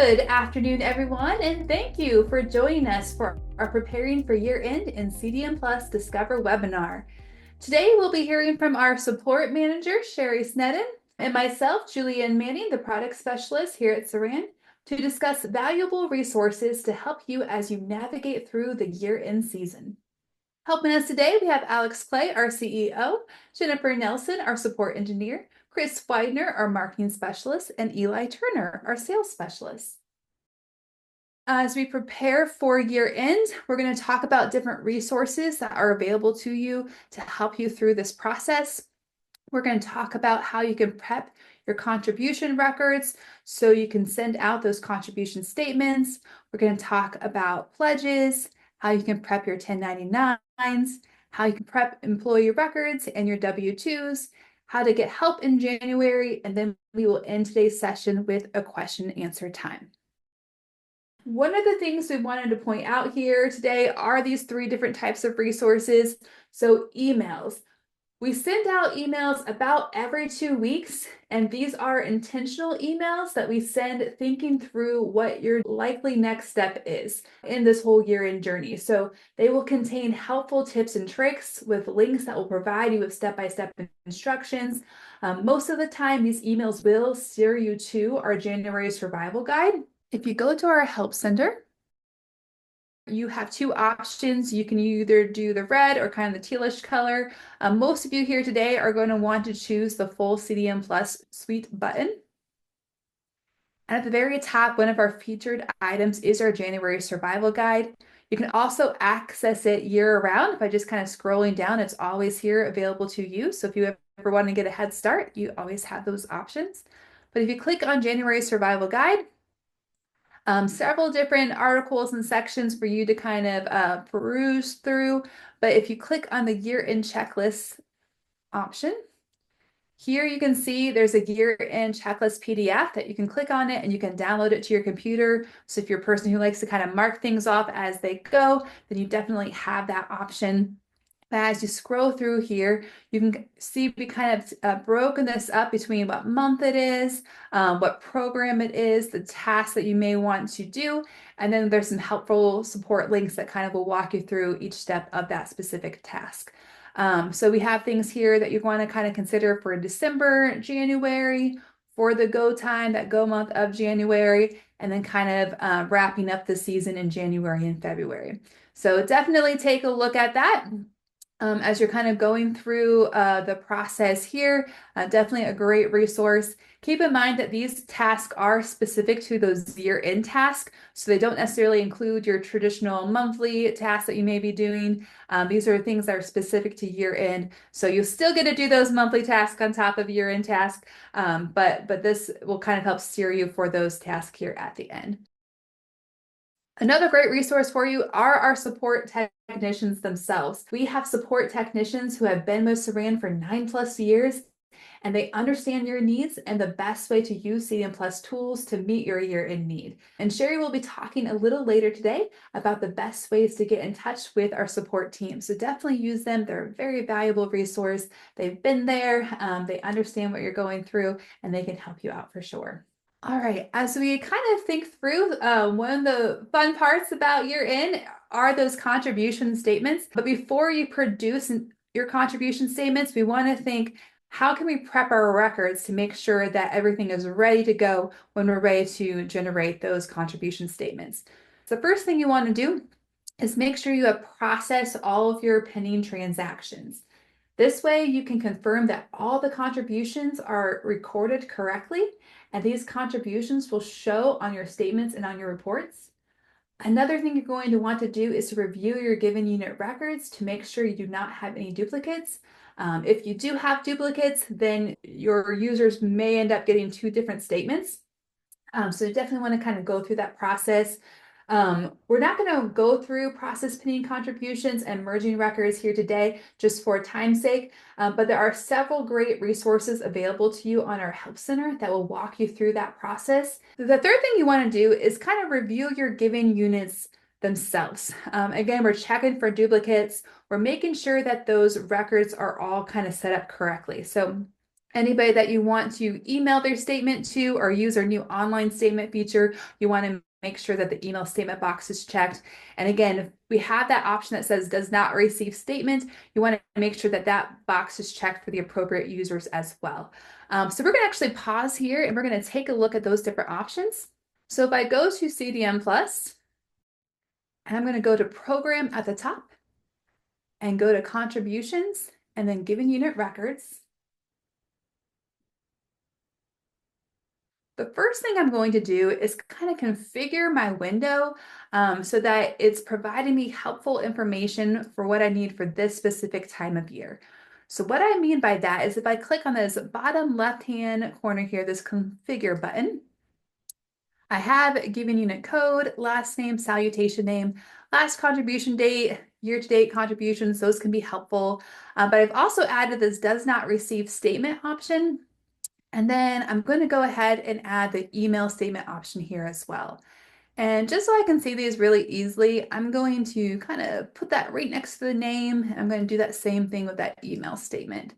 Good afternoon, everyone, and thank you for joining us for our Preparing for Year-End in CDM Plus Discover webinar. Today, we'll be hearing from our support manager, Sherry Snedden, and myself, Julianne Manning, the product specialist here at Saran, to discuss valuable resources to help you as you navigate through the year-end season. Helping us today, we have Alex Clay, our CEO, Jennifer Nelson, our support engineer, Chris Widener, our marketing specialist, and Eli Turner, our sales specialist. As we prepare for year end, we're going to talk about different resources that are available to you to help you through this process. We're going to talk about how you can prep your contribution records so you can send out those contribution statements. We're going to talk about pledges, how you can prep your 1099s, how you can prep employee records and your W-2s, how to get help in January, and then we will end today's session with a question and answer time. One of the things we wanted to point out here today are these three different types of resources. So emails. We send out emails about every 2 weeks, and these are intentional emails that we send thinking through what your likely next step is in this whole year-end journey. So they will contain helpful tips and tricks with links that will provide you with step-by-step instructions. Most of the time, these emails will steer you to our January survival guide. If you go to our Help Center, you have two options. You can either do the red or kind of the tealish color. Most of you here today are going to want to choose the full CDM Plus suite button. And at the very top, one of our featured items is our January survival guide. You can also access it year round by just kind of scrolling down. It's always here available to you. So if you ever want to get a head start, you always have those options. But if you click on January survival guide, several different articles and sections for you to kind of peruse through. But if you click on the year-end checklist option, here you can see there's a year-end checklist PDF that you can click on it and you can download it to your computer. So if you're a person who likes to kind of mark things off as they go, then you definitely have that option. As you scroll through here, you can see we kind of broken this up between what month it is, what program it is, the tasks that you may want to do, and then there's some helpful support links that kind of will walk you through each step of that specific task. So we have things here that you want to kind of consider for December, January, for the go time, that go month of January, and then kind of wrapping up the season in January and February. So definitely take a look at that. As you're kind of going through the process here, definitely a great resource. Keep in mind that these tasks are specific to those year-end tasks, so they don't necessarily include your traditional monthly tasks that you may be doing. These are things that are specific to year-end, so you'll still get to do those monthly tasks on top of year-end tasks, but this will kind of help steer you for those tasks here at the end. Another great resource for you are our support technicians themselves. We have support technicians who have been with Saran for 9+ years, and they understand your needs and the best way to use CDM Plus tools to meet your year-end need. And Sherry will be talking a little later today about the best ways to get in touch with our support team. So definitely use them. They're a very valuable resource. They've been there, they understand what you're going through, and they can help you out for sure. All right, as we kind of think through, one of the fun parts about year-end are those contribution statements. But before you produce your contribution statements, we want to think, how can we prep our records to make sure that everything is ready to go when we're ready to generate those contribution statements? The first thing you want to do is make sure you have processed all of your pending transactions. This way you can confirm that all the contributions are recorded correctly, and these contributions will show on your statements and on your reports. Another thing you're going to want to do is to review your given unit records to make sure you do not have any duplicates. If you do have duplicates, then your users may end up getting two different statements. So you definitely want to kind of go through that process. We're not going to go through process pending contributions and merging records here today just for time's sake, but there are several great resources available to you on our Help Center that will walk you through that process. The third thing you want to do is kind of review your given units themselves. Again, we're checking for duplicates. We're making sure that those records are all kind of set up correctly. So Anybody that you want to email their statement to or use our new online statement feature, you want to make sure that the email statement box is checked. And again, if we have that option that says does not receive statement, you want to make sure that that box is checked for the appropriate users as well. So we're going to actually pause here and we're going to take a look at those different options. So if I go to CDM Plus, and I'm going to go to Program at the top and go to Contributions and then Given Unit Records. The first thing I'm going to do is kind of configure my window so that it's providing me helpful information for what I need for this specific time of year. So what I mean by that is if I click on this bottom left-hand corner here, this configure button, I have given unit code, last name, salutation name, last contribution date, year-to-date contributions. Those can be helpful. But I've also added this does not receive statement option. And then I'm going to go ahead and add the email statement option here as well. And just so I can see these really easily, I'm going to kind of put that right next to the name. I'm going to do that same thing with that email statement.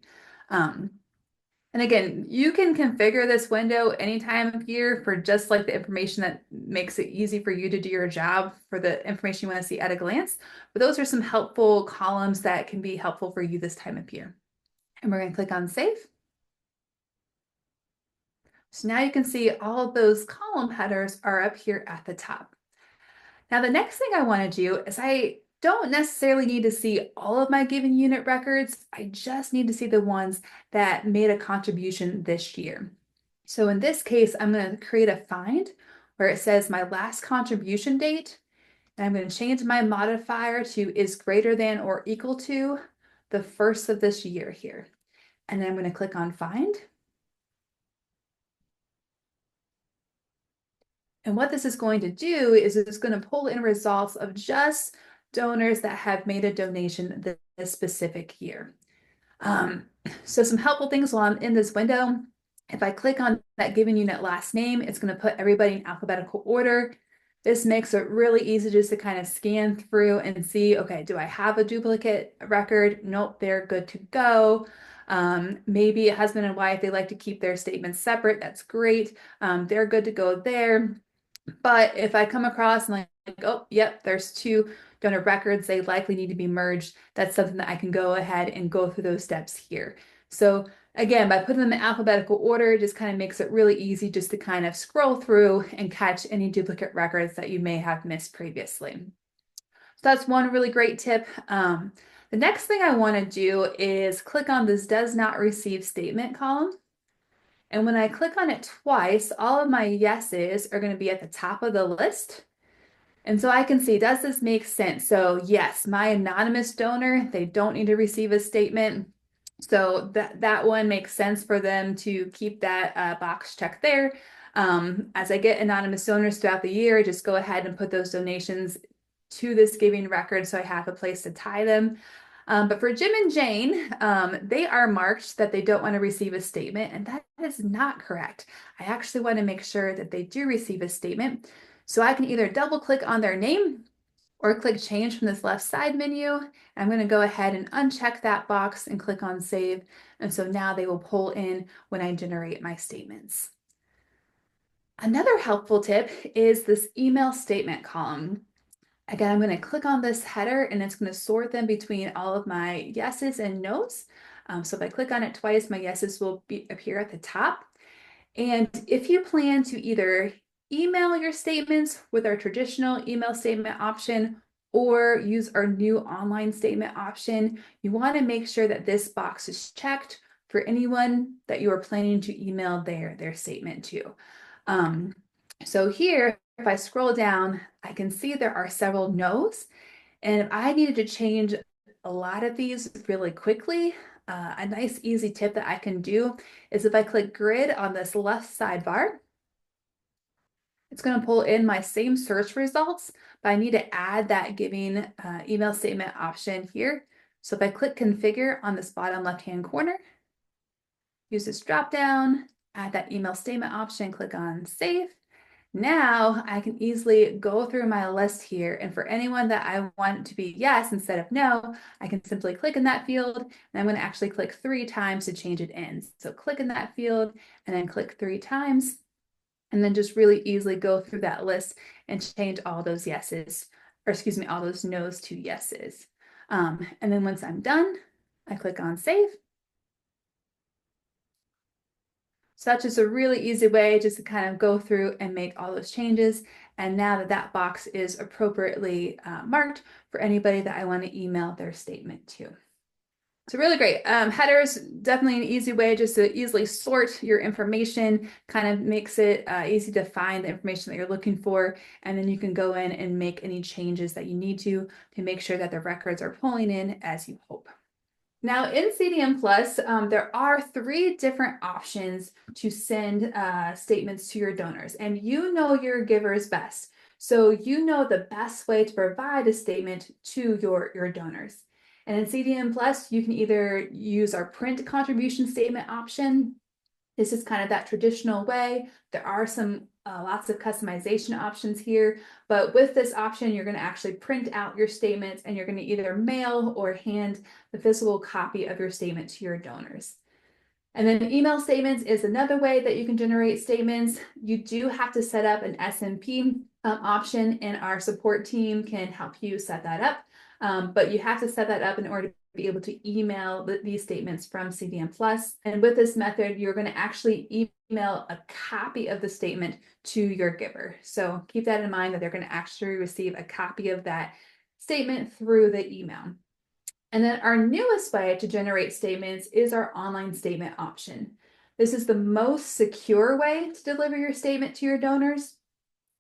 And again, you can configure this window any time of year for just like the information that makes it easy for you to do your job for the information you want to see at a glance. But those are some helpful columns that can be helpful for you this time of year. And we're going to click on Save. So now you can see all of those column headers are up here at the top. Now the next thing I want to do is I don't necessarily need to see all of my given unit records. I just need to see the ones that made a contribution this year. So in this case, I'm going to create a find where it says my last contribution date. And I'm going to change my modifier to is greater than or equal to the first of this year here. And then I'm going to click on find. And what this is going to do is it's going to pull in results of just donors that have made a donation this specific year. So some helpful things while I'm in this window, if I click on that given unit last name, it's going to put everybody in alphabetical order. This makes it really easy just to kind of scan through and see, okay, do I have a duplicate record? Nope, they're good to go. Maybe a husband and wife, they like to keep their statements separate. That's great. They're good to go there. But if I come across and like, oh, yep, there's two donor records, they likely need to be merged. That's something that I can go ahead and go through those steps here. So again, by putting them in alphabetical order, it just kind of makes it really easy just to kind of scroll through and catch any duplicate records that you may have missed previously. So that's one really great tip. The next thing I want to do is click on this does not receive statement column. And when I click on it twice, all of my yeses are going to be at the top of the list. And so I can see, does this make sense? So yes, my anonymous donor, they don't need to receive a statement. So that one makes sense for them to keep that box checked there. As I get anonymous donors throughout the year, just go ahead and put those donations to this giving record so I have a place to tie them. But for Jim and Jane, they are marked that they don't want to receive a statement, and that is not correct. I actually want to make sure that they do receive a statement. So I can either double click on their name or click change from this left side menu. I'm going to go ahead and uncheck that box and click on save. And so now they will pull in when I generate my statements. Another helpful tip is this email statement column. Again, I'm going to click on this header and it's going to sort them between all of my yeses and nos. So if I click on it twice, my yeses will appear at the top. And if you plan to either email your statements with our traditional email statement option or use our new online statement option, you want to make sure that this box is checked for anyone that you are planning to email their statement to. So here, if I scroll down, I can see there are several no's. And if I needed to change a lot of these really quickly, a nice easy tip that I can do is if I click grid on this left sidebar, it's going to pull in my same search results, but I need to add that giving email statement option here. So if I click configure on this bottom left-hand corner, use this drop down, add that email statement option, click on save. Now I can easily go through my list here, and for anyone that I want to be yes instead of no, I can simply click in that field, and I'm going to actually click 3 times to change it in. So click in that field and then click 3 times, and then just really easily go through that list and change all those yeses, or excuse me, all those no's to yeses. And then once I'm done, I click on save. So that's just a really easy way just to kind of go through and make all those changes. And now that that box is appropriately marked for anybody that I want to email their statement to. So really great. Headers, definitely an easy way just to easily sort your information, kind of makes it easy to find the information that you're looking for. And then you can go in and make any changes that you need to make sure that the records are pulling in as you hope. Now in CDM Plus, there are 3 different options to send statements to your donors, and you know your givers best. So you know the best way to provide a statement to your donors. And in CDM Plus, you can either use our print contribution statement option. This is kind of that traditional way. There are some lots of customization options here, but with this option, you're going to actually print out your statements and you're going to either mail or hand the physical copy of your statement to your donors. And then email statements is another way that you can generate statements. You do have to set up an SMP option, and our support team can help you set that up. But you have to set that up in order to be able to email these statements from CDM Plus. And with this method, you're going to actually email a copy of the statement to your giver. So keep that in mind, that they're going to actually receive a copy of that statement through the email. And then our newest way to generate statements is our online statement option. This is the most secure way to deliver your statement to your donors.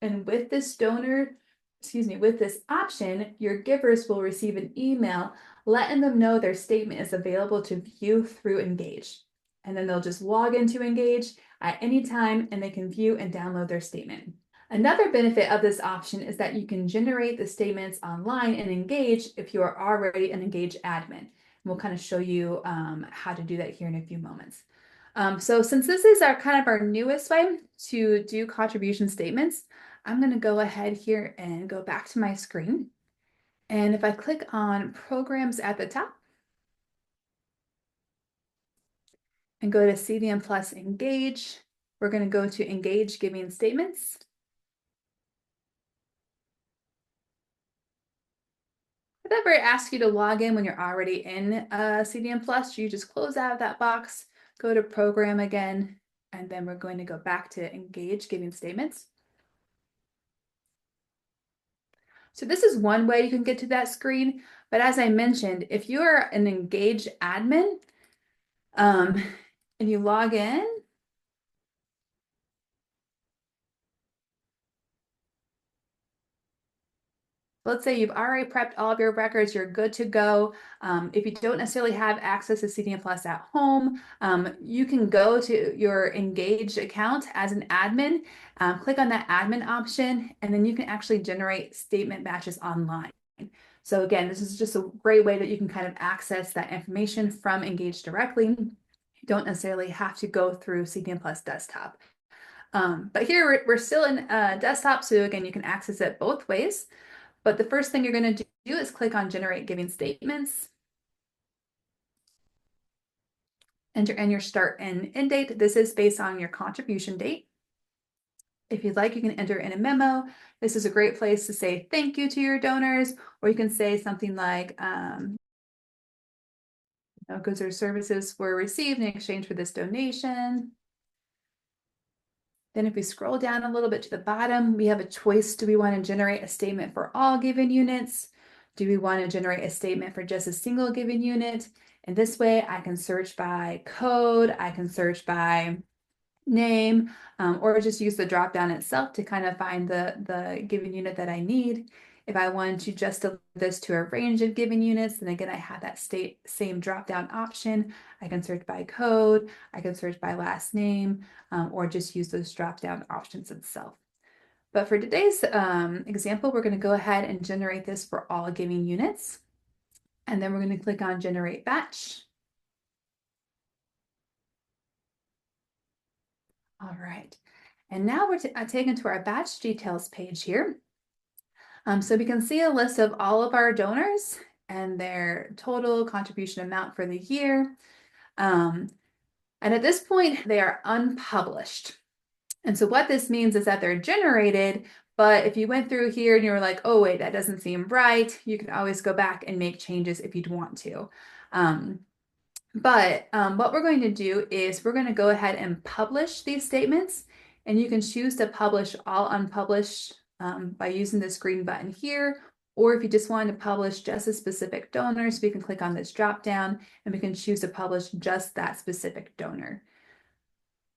And with this with this option, your givers will receive an email letting them know their statement is available to view through Engage. And then they'll just log into Engage at any time and they can view and download their statement. Another benefit of this option is that you can generate the statements online and Engage if you are already an Engage admin. And we'll kind of show you how to do that here in a few moments. So since this is our newest way to do contribution statements, I'm going to go ahead here and go back to my screen. And if I click on Programs at the top and go to CDM Plus Engage, we're going to go to Engage Giving Statements. If ever asks you to log in when you're already in CDM Plus, you just close out of that box, go to Program again, and then we're going to go back to Engage Giving Statements. So this is one way you can get to that screen, but as I mentioned, if you are an Engage admin and you log in, let's say you've already prepped all of your records, you're good to go. If you don't necessarily have access to CDM Plus at home, you can go to your Engage account as an admin, click on that admin option, and then you can actually generate statement batches online. So again, this is just a great way that you can kind of access that information from Engage directly. You don't necessarily have to go through CDM Plus desktop. But here we're still in desktop, so again, you can access it both ways. But the first thing you're going to do is click on Generate Giving Statements. Enter in your start and end date. This is based on your contribution date. If you'd like, you can enter in a memo. This is a great place to say thank you to your donors, or you can say something like, goods or services were received in exchange for this donation. Then if we scroll down a little bit to the bottom, we have a choice. Do we want to generate a statement for all given units? Do we want to generate a statement for just a single given unit? And this way I can search by code, I can search by name, or just use the drop down itself to kind of find the given unit that I need. If I wanted to just deliver this to a range of given units, then again, I have that same drop down option. I can search by code, I can search by last name, or just use those drop down options itself. But for today's example, we're going to go ahead and generate this for all given units. And then we're going to click on Generate Batch. All right. And now we're taken to our batch details page here. So we can see a list of all of our donors and their total contribution amount for the year. And at this point, they are unpublished. And so what this means is that they're generated, but if you went through here and you were like, oh, wait, that doesn't seem right, you can always go back and make changes if you'd want to. But what we're going to do is we're going to go ahead and publish these statements, and you can choose to publish all unpublished by using this green button here, or if you just want to publish just a specific donor, so we can click on this drop down and we can choose to publish just that specific donor.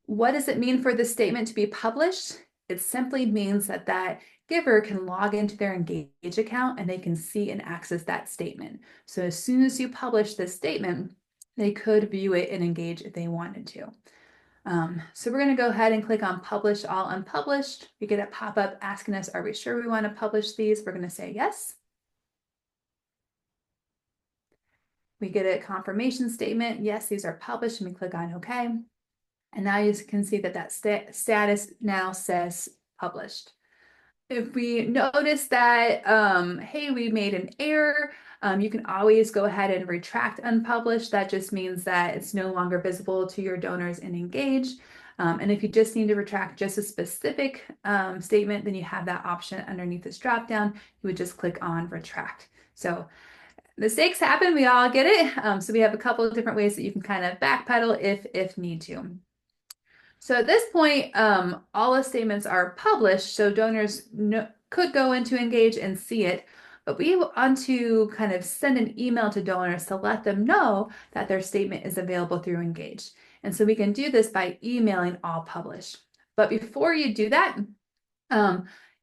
What does it mean for the statement to be published? It simply means that that giver can log into their Engage account and they can see and access that statement. So as soon as you publish this statement, they could view it and engage if they wanted to. So we're going to go ahead and click on Publish All Unpublished. We get a pop-up asking us, are we sure we want to publish these? We're going to say yes. We get a confirmation statement. Yes, these are published, and we click on OK. And now you can see that that status now says published. If we notice that, hey, we made an error, you can always go ahead and retract unpublished. That just means that it's no longer visible to your donors in Engage. And if you just need to retract just a specific statement, then you have that option underneath this dropdown. You would just click on retract. So mistakes happen, we all get it. So we have a couple of different ways that you can kind of backpedal if need to. So at this point, all the statements are published, so donors could go into Engage and see it, but we want to kind of send an email to donors to let them know that their statement is available through Engage. And so we can do this by emailing all published. But before you do that,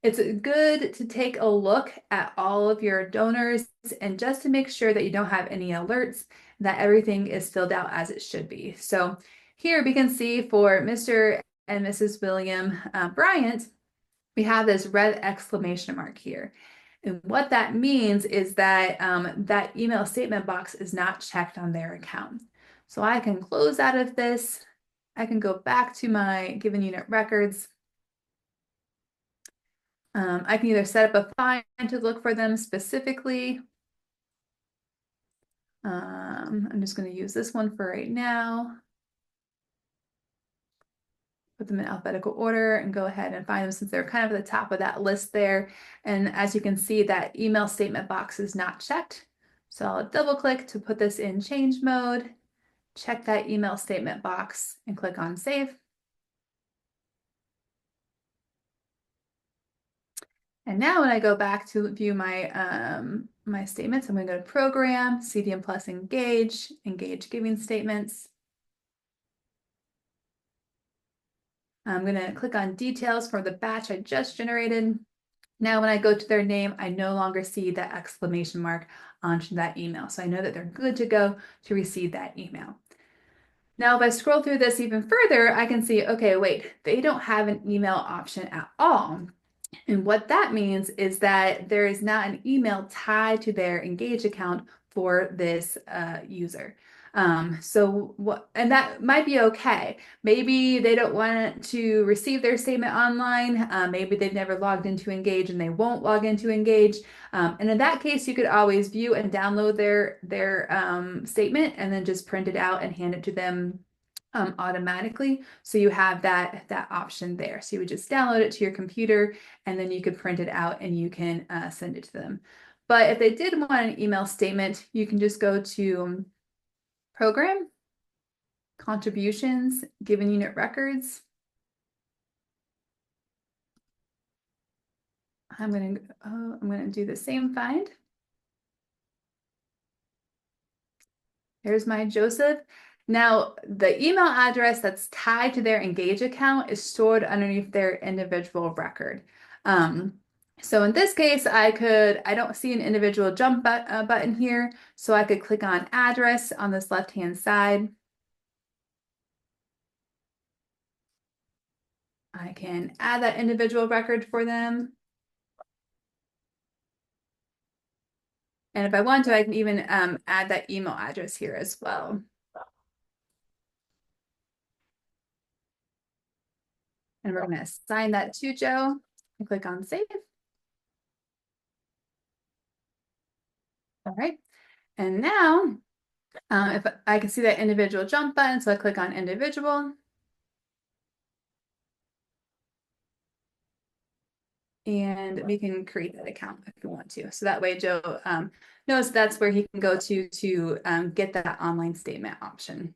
it's good to take a look at all of your donors and just to make sure that you don't have any alerts, that everything is filled out as it should be. So here we can see for Mr. and Mrs. William Bryant, we have this red exclamation mark here. And what that means is that that email statement box is not checked on their account. So I can close out of this. I can go back to my given unit records. I can either set up a find to look for them specifically. I'm just going to use this one for right now. Put them in alphabetical order and go ahead and find them since they're kind of at the top of that list there. And as you can see, that email statement box is not checked. So I'll double click to put this in change mode, check that email statement box and click on save. And now when I go back to view my, my statements, I'm going to go to Program, CDM Plus Engage, Engage Giving Statements. I'm going to click on Details for the batch I just generated. Now when I go to their name, I no longer see that exclamation mark onto that email. So I know that they're good to go to receive that email. Now, if I scroll through this even further, I can see, okay, wait, they don't have an email option at all. And what that means is that there is not an email tied to their Engage account for this user. And that might be okay. Maybe they don't want to receive their statement online. Maybe they've never logged into Engage and they won't log into Engage. And in that case, you could always view and download their statement and then just print it out and hand it to them automatically. So you have that option there. So you would just download it to your computer and then you could print it out and you can send it to them. But if they did want an email statement, you can just go to Program, Contributions, Given Unit Records. I'm gonna do the same find. There's my Joseph. Now, the email address that's tied to their Engage account is stored underneath their individual record. So in this case, I don't see an individual jump button here, so I could click on Address on this left-hand side. I can add that individual record for them. And if I want to, I can even add that email address here as well. And we're going to assign that to Joe and click on save. All right. And now if I can see that individual jump button, so I click on individual. And we can create that account if you want to. So that way Joe knows that's where he can go to get that online statement option.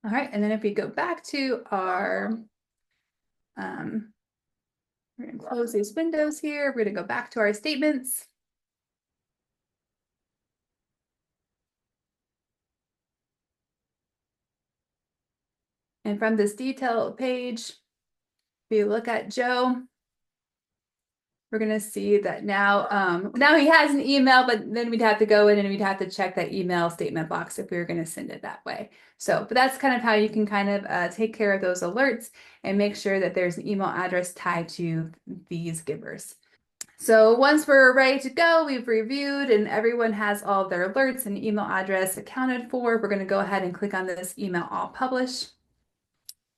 All right, and then if we go back to our, we're gonna close these windows here. We're gonna go back to our statements. And from this detail page, if you look at Joe, we're going to see that now, now he has an email, but then we'd have to go in and we'd have to check that email statement box if we were going to send it that way. So, but that's kind of how you can kind of take care of those alerts and make sure that there's an email address tied to these givers. So once we're ready to go, we've reviewed and everyone has all of their alerts and email address accounted for. We're going to go ahead and click on this email all publish.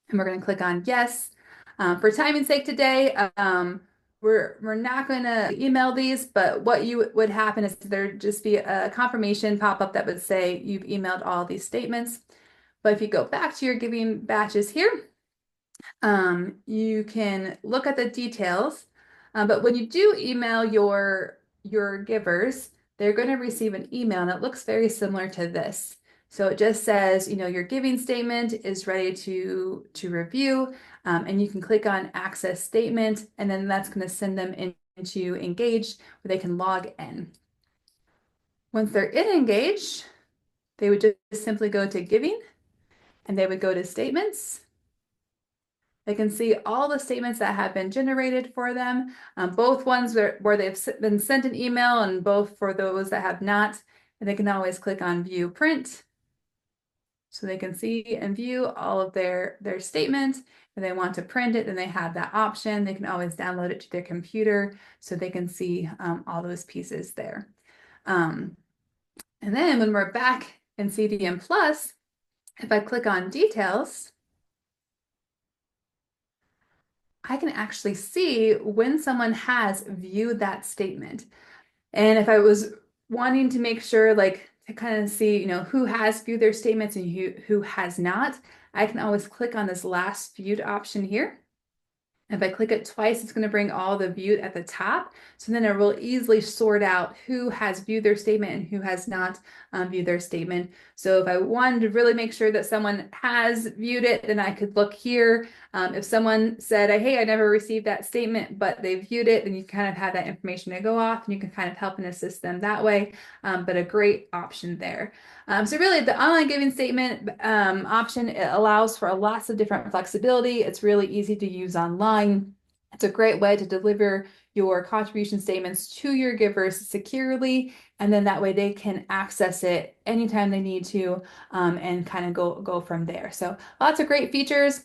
And we're going to click on yes. For timing's sake today, we're not going to email these, but what would happen is there'd just be a confirmation pop-up that would say you've emailed all these statements. But if you go back to your giving batches here, you can look at the details. But when you do email your givers, they're going to receive an email, and it looks very similar to this. So it just says, your giving statement is ready to review, and you can click on access statement, and then that's going to send them into Engage where they can log in. Once they're in Engage, they would just simply go to giving, and they would go to statements. They can see all the statements that have been generated for them, both ones where they've been sent an email and both for those that have not. And they can always click on view print. So they can see and view all of their statements. If they want to print it, then they have that option. They can always download it to their computer so they can see all those pieces there. And then when we're back in CDM Plus, if I click on details, I can actually see when someone has viewed that statement. And if I was wanting to make sure, like, to kind of see, who has viewed their statements and who has not, I can always click on this last viewed option here. If I click it twice, it's going to bring all the viewed at the top. So then it will easily sort out who has viewed their statement and who has not viewed their statement. So if I wanted to really make sure that someone has viewed it, then I could look here. If someone said, hey, I never received that statement, but they viewed it, then you kind of have that information to go off and you can kind of help and assist them that way. But a great option there. So really the online giving statement option, it allows for lots of different flexibility. It's really easy to use online. It's a great way to deliver your contribution statements to your givers securely, and then that way they can access it anytime they need to and kind of go from there. So lots of great features.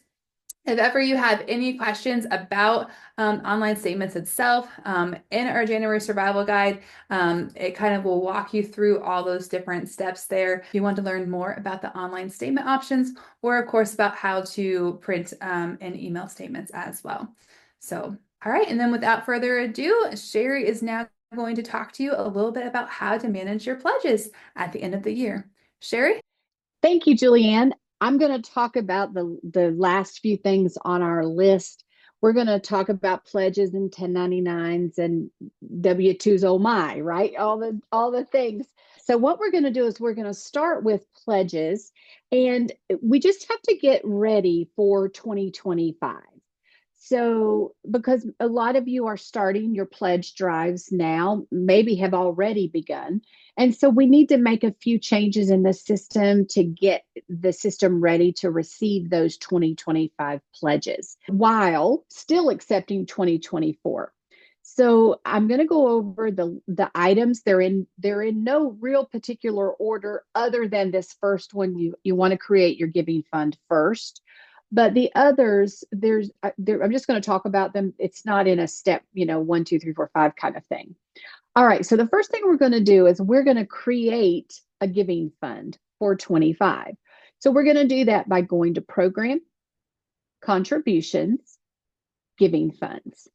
If ever you have any questions about online statements itself, in our January survival guide, it kind of will walk you through all those different steps there. If you want to learn more about the online statement options, or of course about how to print and email statements as well. So, all right, and then without further ado, Sherry is now going to talk to you a little bit about how to manage your pledges at the end of the year. Sherry? Thank you, Julianne. I'm going to talk about the last few things on our list. We're going to talk about pledges and 1099s and W-2s, oh my, right? All the things. So what we're going to do is we're going to start with pledges, and we just have to get ready for 2025. So, because a lot of you are starting your pledge drives now, maybe have already begun. And so we need to make a few changes in the system to get the system ready to receive those 2025 pledges while still accepting 2024. So I'm going to go over the items. They're in no real particular order other than this first one. You want to create your giving fund first. But the others, I'm just going to talk about them. It's not in a step, 1, 2, 3, 4, 5 kind of thing. All right. So the first thing we're going to do is we're going to create a giving fund for 25. So we're going to do that by going to Program, Contributions, Giving Funds.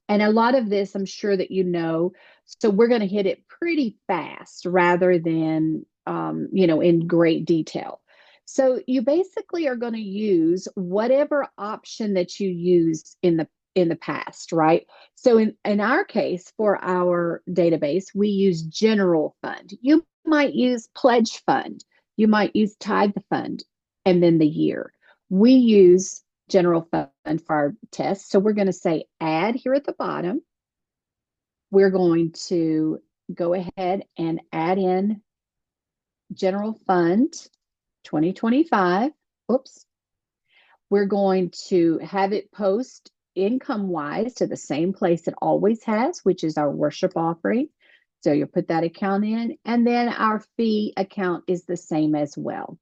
And a lot of this, I'm sure that you know. So we're going to hit it pretty fast rather than, in great detail. So you basically are going to use whatever option that you use in the past, right? So in our case, for our database, we use general fund. You might use pledge fund. You might use tithe fund, and then the year. We use general fund for our test. So we're going to say add here at the bottom. We're going to go ahead and add in general fund 2025. Oops. We're going to have it post income wise to the same place it always has, which is our worship offering. So you'll put that account in, and then our fee account is the same as well.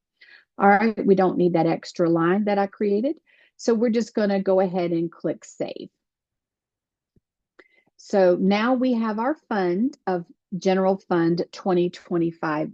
All right, we don't need that extra line that I created. So we're just going to go ahead and click save. So now we have our fund of General Fund 2025.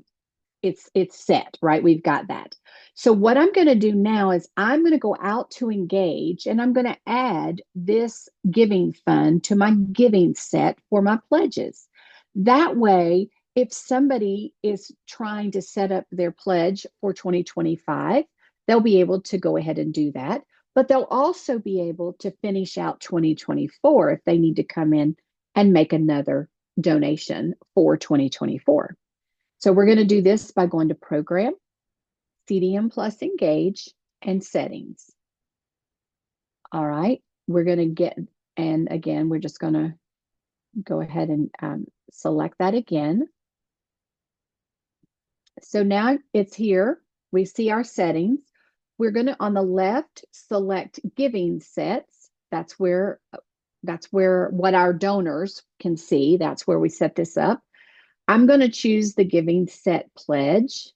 It's set, right? We've got that. So what I'm going to do now is I'm going to go out to Engage, and I'm going to add this giving fund to my giving set for my pledges. That way, if somebody is trying to set up their pledge for 2025, they'll be able to go ahead and do that. But they'll also be able to finish out 2024 if they need to come in and make another donation for 2024. So we're going to do this by going to Program, CDM Plus Engage, and Settings. All right, we're going to get, and again, we're just going to go ahead and select that again. So now it's here. We see our settings. We're going to, on the left, select Giving Sets. That's where what our donors can see. That's where we set this up. I'm going to choose the Giving Set Pledge.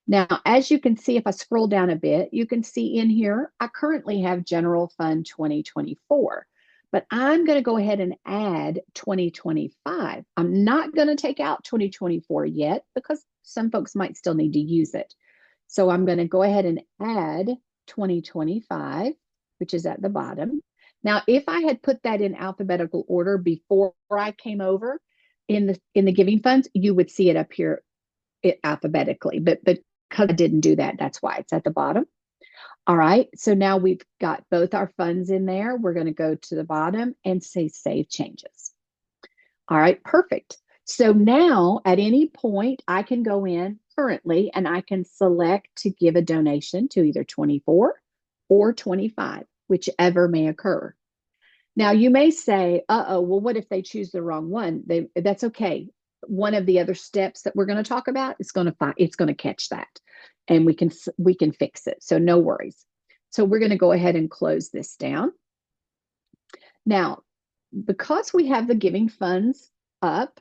Now, as you can see, if I scroll down a bit, you can see in here, I currently have General Fund 2024, but I'm going to go ahead and add 2025. I'm not going to take out 2024 yet because some folks might still need to use it. So I'm going to go ahead and add 2025, which is at the bottom. Now, if I had put that in alphabetical order before I came over, in the giving funds, you would see it up here alphabetically, but because I didn't do that, that's why it's at the bottom. All right, so now we've got both our funds in there. We're going to go to the bottom and say Save Changes. All right, perfect. So now at any point, I can go in currently and I can select to give a donation to either 24 or 25, whichever may occur. Now, you may say, well, what if they choose the wrong one? That's okay. One of the other steps that we're going to talk about is going to catch that, and we can fix it. So no worries. So we're going to go ahead and close this down. Now, because we have the giving funds up,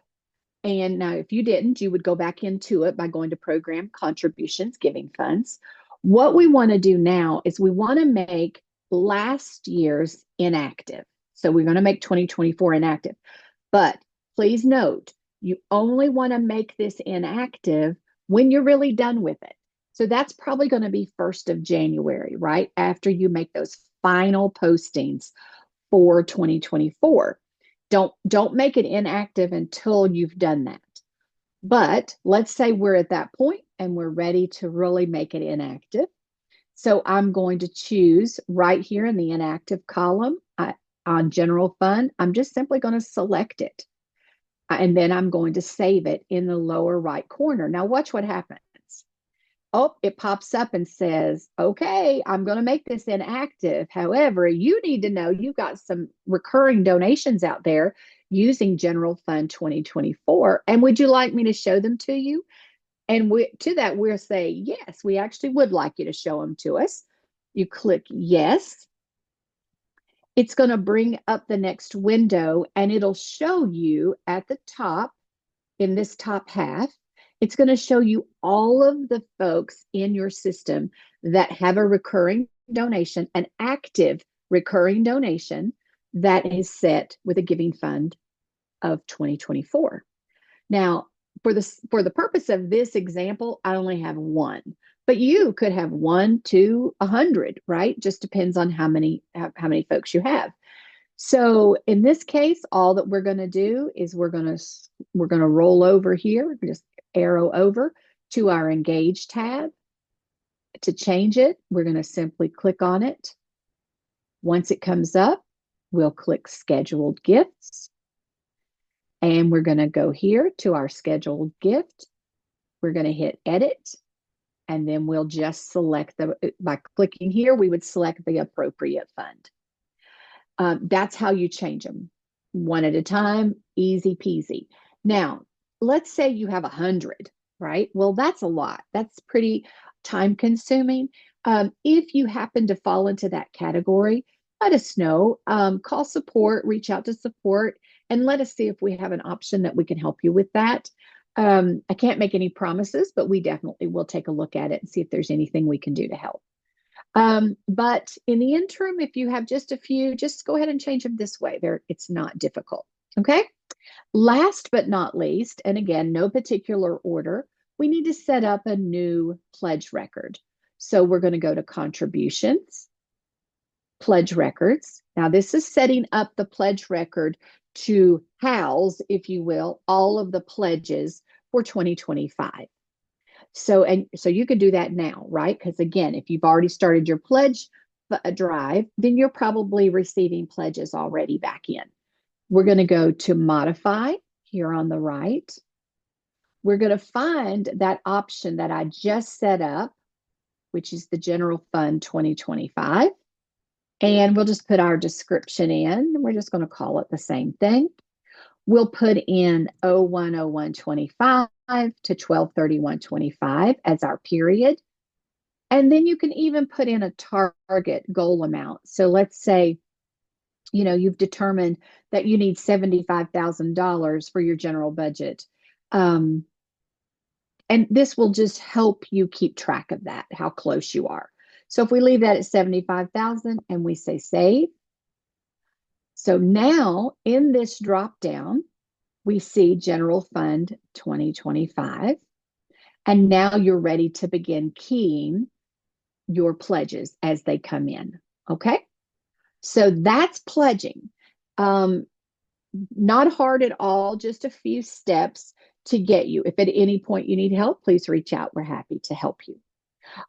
and now if you didn't, you would go back into it by going to Program, Contributions, Giving Funds. What we want to do now is we want to make last year's inactive. So we're going to make 2024 inactive. But please note, you only want to make this inactive when you're really done with it. So that's probably going to be 1st of January, right? After you make those final postings for 2024. Don't make it inactive until you've done that. But let's say we're at that point and we're ready to really make it inactive. So I'm going to choose right here in the inactive column on General Fund. I'm just simply going to select it. And then I'm going to save it in the lower right corner. Now watch what happens. Oh, it pops up and says, okay, I'm going to make this inactive. However, you need to know you've got some recurring donations out there using General Fund 2024. And would you like me to show them to you? And to that, we'll say, yes, we actually would like you to show them to us. You click yes. It's going to bring up the next window, and it'll show you at the top, in this top half, it's going to show you all of the folks in your system that have a recurring donation, an active recurring donation that is set with a giving fund of 2024. Now, for the purpose of this example, I only have one, but you could have one to 100, right? Just depends on how many folks you have. So in this case, all that we're going to do is we're going to roll over here, just arrow over to our Engage tab. To change it, we're going to simply click on it. Once it comes up, we'll click Scheduled Gifts. And we're going to go here to our scheduled gift. We're going to hit Edit. And then we'll just select by clicking here, we would select the appropriate fund. That's how you change them. One at a time, easy peasy. Now, let's say you have 100, right? Well, that's a lot. That's pretty time consuming. If you happen to fall into that category, let us know. Call support, reach out to support, and let us see if we have an option that we can help you with that. I can't make any promises, but we definitely will take a look at it and see if there's anything we can do to help. But in the interim, if you have just a few, just go ahead and change them this way. It's not difficult. Okay. Last but not least, and again, no particular order, we need to set up a new pledge record. So we're going to go to Contributions, Pledge Records. Now, this is setting up the pledge record to house, if you will, all of the pledges for 2025. So you could do that now, right? Because again, if you've already started your pledge drive, then you're probably receiving pledges already back in. We're going to go to Modify here on the right. We're going to find that option that I just set up, which is the General Fund 2025. And we'll just put our description in. We're just going to call it the same thing. We'll put in 01/01/25 to 12/31/25 as our period. And then you can even put in a target goal amount. So let's say, you've determined that you need $75,000 for your general budget. And this will just help you keep track of that, how close you are. So if we leave that at 75,000 and we say save. So now in this drop down, we see General Fund 2025. And now you're ready to begin keying your pledges as they come in. Okay. So that's pledging. Not hard at all, just a few steps to get you. If at any point you need help, please reach out. We're happy to help you.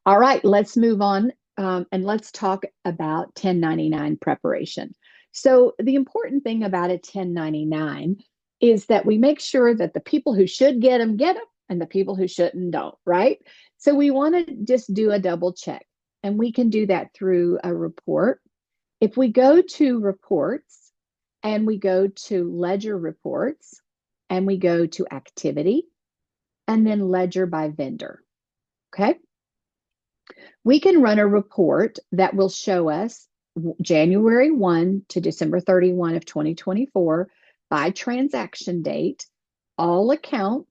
All right, let's move on and let's talk about 1099 preparation. So the important thing about a 1099 is that we make sure that the people who should get them, and the people who shouldn't don't, right? So we want to just do a double check, and we can do that through a report. If we go to Reports and we go to Ledger Reports and we go to Activity and then Ledger by Vendor, okay? We can run a report that will show us January 1 to December 31 of 2024 by transaction date, all accounts.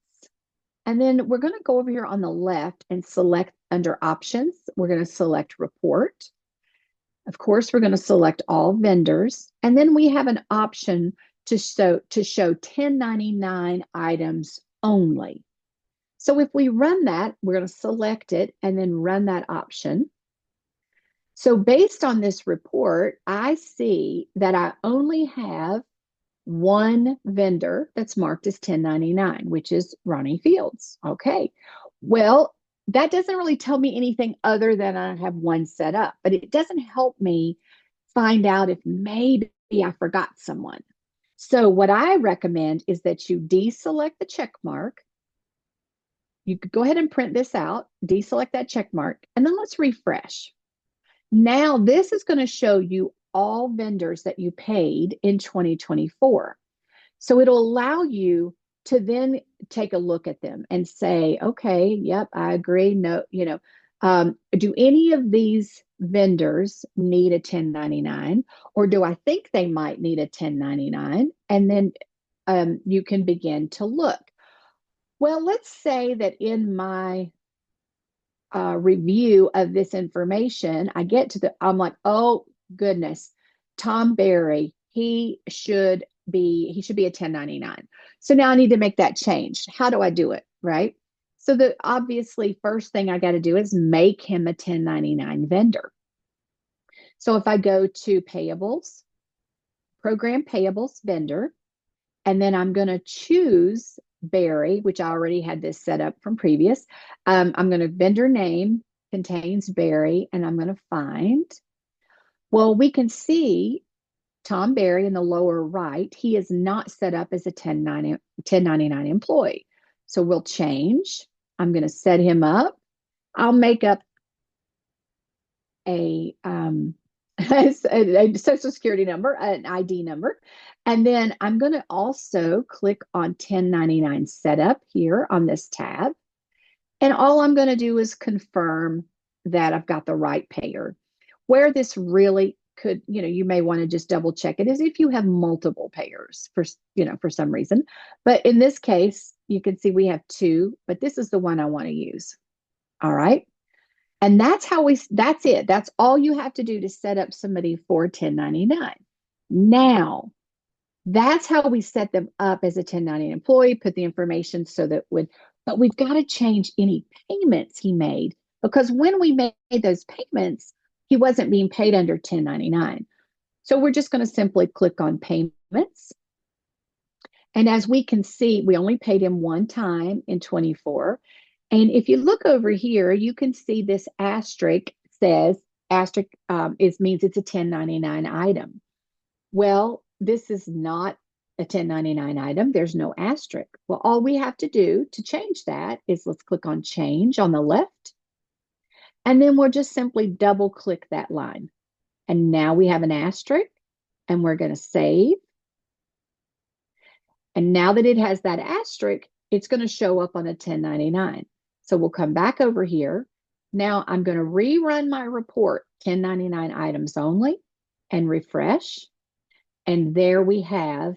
And then we're going to go over here on the left and select under options. We're going to select report. Of course, we're going to select all vendors. And then we have an option to show 1099 items only. So if we run that, we're going to select it and then run that option. So based on this report, I see that I only have one vendor that's marked as 1099, which is Ronnie Fields. Okay. Well, that doesn't really tell me anything other than I have one set up, but it doesn't help me find out if maybe I forgot someone. So what I recommend is that you deselect the check mark. You could go ahead and print this out, deselect that check mark, and then let's refresh. Now this is going to show you all vendors that you paid in 2024. So it'll allow you to then take a look at them and say, okay, yep, I agree. No, do any of these vendors need a 1099, or do I think they might need a 1099? And then you can begin to look. Well, let's say that in my review of this information, I'm like, oh goodness, Tom Berry, he should he should be a 1099. So now I need to make that change. How do I do it? Right. So the obviously first thing I got to do is make him a 1099 vendor. So if I go to payables, program payables vendor, and then I'm going to choose Barry, which I already had this set up from previous. I'm going to vendor name contains Barry, and I'm going to find. Well, we can see Tom Barry in the lower right. He is not set up as a 1099 employee. So we'll change. I'm going to set him up. I'll make up a a social security number, an ID number. And then I'm going to also click on 1099 setup here on this tab. And all I'm going to do is confirm that I've got the right payer. Where this really could, you may want to just double check it is if you have multiple payers for some reason. But in this case, you can see we have two, but this is the one I want to use. All right. And that's it. That's all you have to do to set up somebody for 1099. Now, that's how we set them up as a 1099 employee, put the information but we've got to change any payments he made because when we made those payments, he wasn't being paid under 1099. So we're just going to simply click on payments. And as we can see, we only paid him one time in 24. And if you look over here, you can see this asterisk says means it's a 1099 item. Well, this is not a 1099 item. There's no asterisk. Well, all we have to do to change that is let's click on change on the left. And then we'll just simply double click that line. And now we have an asterisk and we're going to save. And now that it has that asterisk, it's going to show up on a 1099. So we'll come back over here. Now I'm going to rerun my report, 1099 items only, and refresh. And there we have,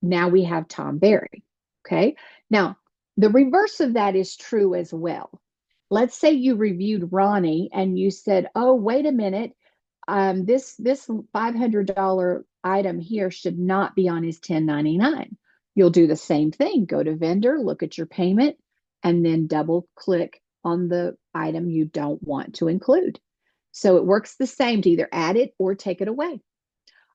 now we have Tom Barry. Okay. Now the reverse of that is true as well. Let's say you reviewed Ronnie and you said, oh, wait a minute. This $500 item here should not be on his 1099. You'll do the same thing. Go to vendor, look at your payment, and then double click on the item you don't want to include. So it works the same to either add it or take it away.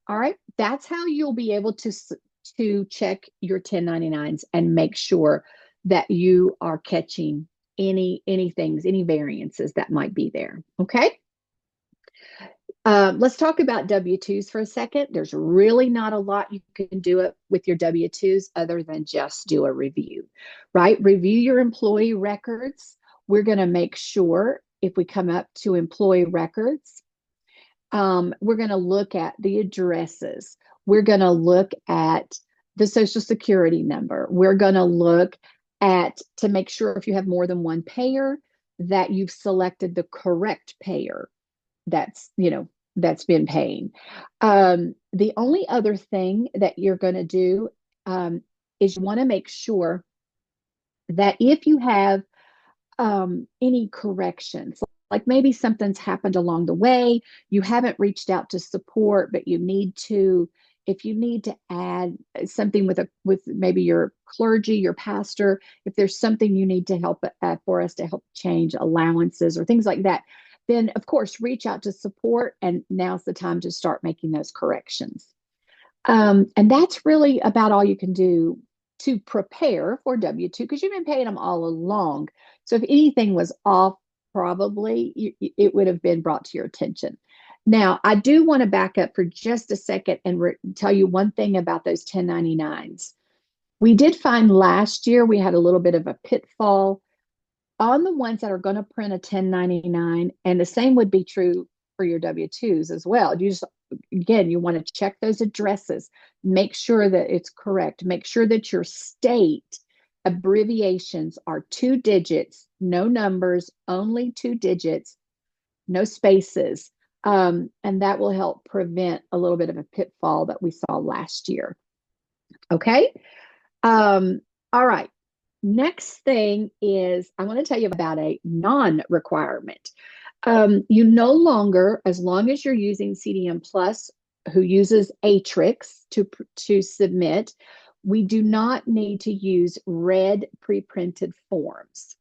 All right, that's how you'll be able to check your 1099s and make sure that you are catching any variances that might be there. Okay. Let's talk about W-2s for a second. There's really not a lot you can do it with your W-2s other than just do a review, right? Review your employee records. We're going to make sure if we come up to employee records, we're going to look at the addresses. We're going to look at the social security number. We're going to look to make sure if you have more than one payer that you've selected the correct payer that's been paying. The only other thing that you're going to do is you want to make sure that if you have any corrections, like maybe something's happened along the way, you haven't reached out to support, but if you need to add something with maybe your clergy, your pastor, if there's something you need to help for us to help change allowances or things like that, then of course reach out to support, and now's the time to start making those corrections. And that's really about all you can do to prepare for W-2 because you've been paying them all along. So if anything was off, probably it would have been brought to your attention. Now, I do want to back up for just a second and tell you one thing about those 1099s. We did find last year we had a little bit of a pitfall on the ones that are going to print a 1099, and the same would be true for your W-2s as well. You want to check those addresses, make sure that it's correct, make sure that your state abbreviations are 2 digits, no numbers, only 2 digits, no spaces. And that will help prevent a little bit of a pitfall that we saw last year. Okay. All right. Next thing is I want to tell you about a non-requirement. You no longer, as long as you're using CDM Plus who uses Atrix to submit, we do not need to use red pre-printed forms.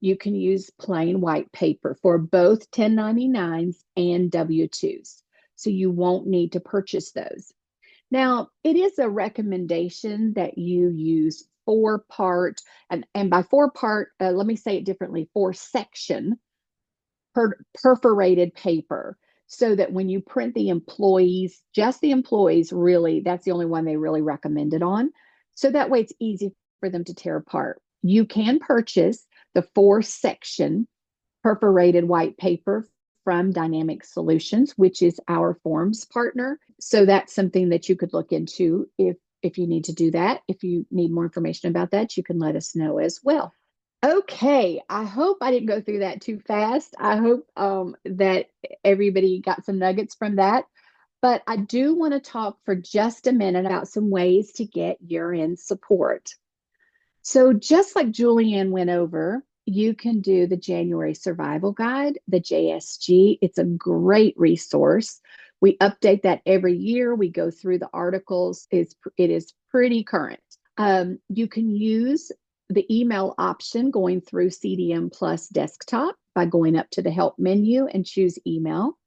You can use plain white paper for both 1099s and W-2s. So you won't need to purchase those. Now, it is a recommendation that you use four part, and by four part, let me say it differently, four section perforated paper, so that when you print the employees, just the employees, really, that's the only one they really recommend it on. So that way it's easy for them to tear apart. You can purchase the four section perforated white paper from Dynamic Solutions, which is our forms partner. So that's something that you could look into if you need to do that. If you need more information about that, you can let us know as well. Okay, I hope I didn't go through that too fast. I hope that everybody got some nuggets from that. But I do want to talk for just a minute about some ways to get year-end support. So just like Julianne went over, you can do the January Survival Guide, the JSG. It's a great resource. We update that every year. We go through the articles. It is pretty current. You can use the email option going through CDM Plus Desktop by going up to the Help menu and choose Email.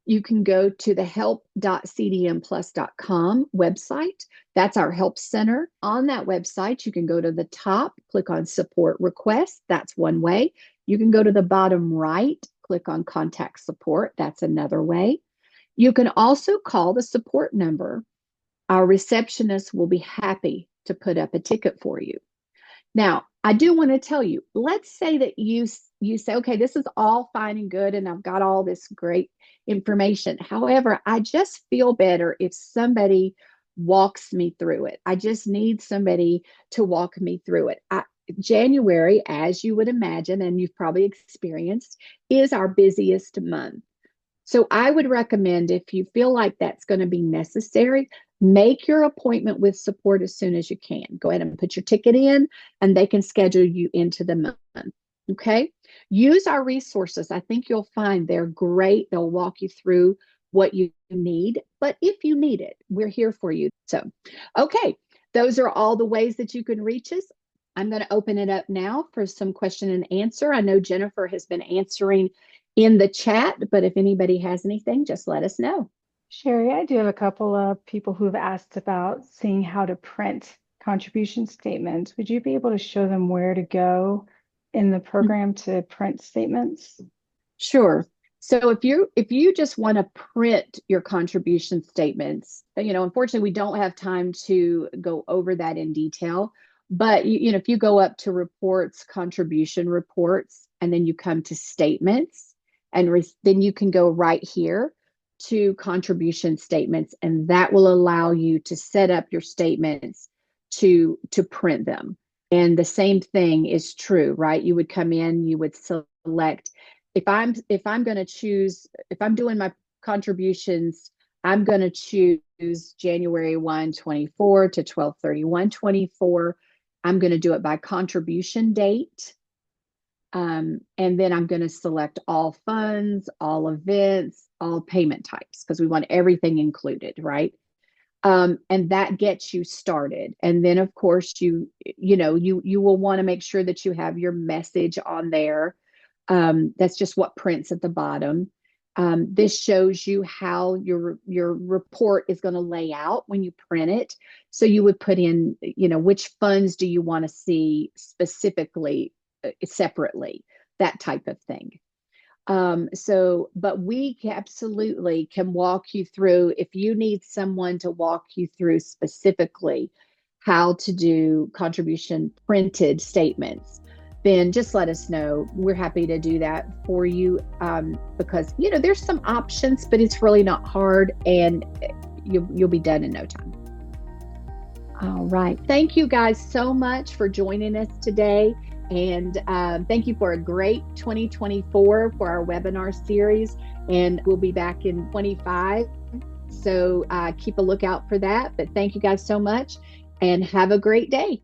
You can go to the help.cdmplus.com website. That's our help center. On that website, you can go to the top, click on Support Requests. That's one way. You can go to the bottom right, click on Contact Support. That's another way. You can also call the support number. Our receptionist will be happy to put up a ticket for you. Now, I do want to tell you, let's say that you say, okay, this is all fine and good, and I've got all this great information. However, I just feel better if somebody walks me through it. I just need somebody to walk me through it. January, as you would imagine, and you've probably experienced, is our busiest month. So I would recommend, if you feel like that's going to be necessary, make your appointment with support as soon as you can. Go ahead and put your ticket in, and they can schedule you into the month. Okay? Use our resources. I think you'll find they're great. They'll walk you through what you need. But if you need it, we're here for you. So, okay, those are all the ways that you can reach us. I'm going to open it up now for some question and answer. I know Jennifer has been answering in the chat, but if anybody has anything, just let us know. Sherry, I do have a couple of people who've asked about seeing how to print contribution statements. Would you be able to show them where to go in the program to print statements? Sure. So if you just want to print your contribution statements, unfortunately, we don't have time to go over that in detail. But if you go up to reports, contribution reports, and then you come to statements, and then you can go right here to contribution statements, and that will allow you to set up your statements to print them. And the same thing is true, right? You would come in, you would select, if I'm going to choose, if I'm doing my contributions, I'm going to choose January 1, 24 to 12/31, 24. I'm going to do it by contribution date. And then I'm going to select all funds, all events, all payment types, because we want everything included, right? And that gets you started. And then, of course, you will want to make sure that you have your message on there. That's just what prints at the bottom. This shows you how your report is going to lay out when you print it. So you would put in, which funds do you want to see specifically, separately, that type of thing. But we absolutely can walk you through, if you need someone to walk you through specifically how to do contribution printed statements, then just let us know. We're happy to do that for you, because there's some options, but it's really not hard, and you'll be done in no time. All right. Thank you guys so much for joining us today. And thank you for a great 2024 for our webinar series. And we'll be back in 25. So keep a lookout for that. But thank you guys so much, and have a great day.